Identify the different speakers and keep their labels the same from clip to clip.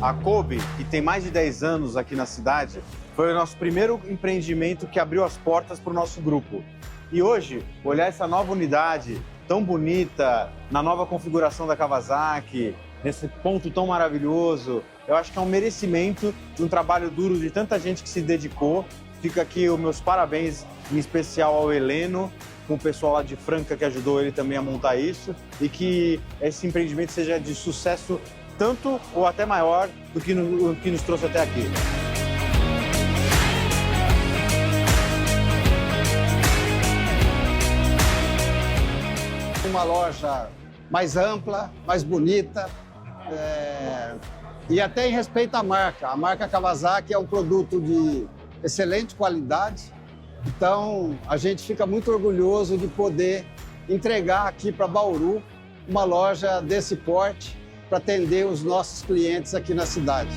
Speaker 1: A Kobe, que tem mais de 10 anos aqui na cidade, foi o nosso primeiro empreendimento que abriu as portas para o nosso grupo. E hoje, olhar essa nova unidade tão bonita, na nova configuração da Kawasaki, nesse ponto tão maravilhoso, eu acho que é um merecimento de um trabalho duro de tanta gente que se dedicou. Fica aqui os meus parabéns, em especial ao Heleno, com o pessoal lá de Franca que ajudou ele também a montar isso, e que esse empreendimento seja de sucesso tanto ou até maior do que nos trouxe até aqui.
Speaker 2: Uma loja mais ampla, mais bonita, e até em respeito à marca. A marca Kawasaki é um produto de excelente qualidade, então a gente fica muito orgulhoso de poder entregar aqui para Bauru uma loja desse porte para atender os nossos clientes aqui na cidade.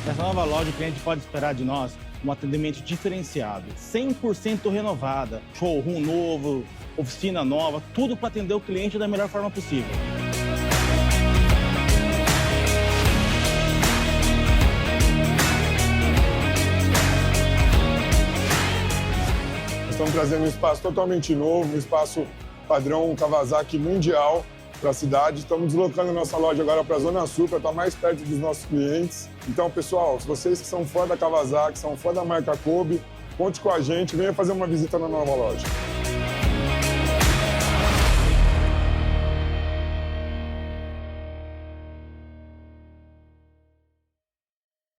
Speaker 3: Nessa nova loja, o cliente pode esperar de nós um atendimento diferenciado, 100% renovada, showroom novo, oficina nova, tudo para atender o cliente da melhor forma possível.
Speaker 4: Estamos trazendo um espaço totalmente novo, um espaço padrão Kawasaki mundial para a cidade. Estamos deslocando nossa loja agora para a Zona Sul, para estar mais perto dos nossos clientes. Então, pessoal, se vocês que são fã da Kawasaki, são fã da marca Kobe, conte com a gente, venha fazer uma visita na nova loja.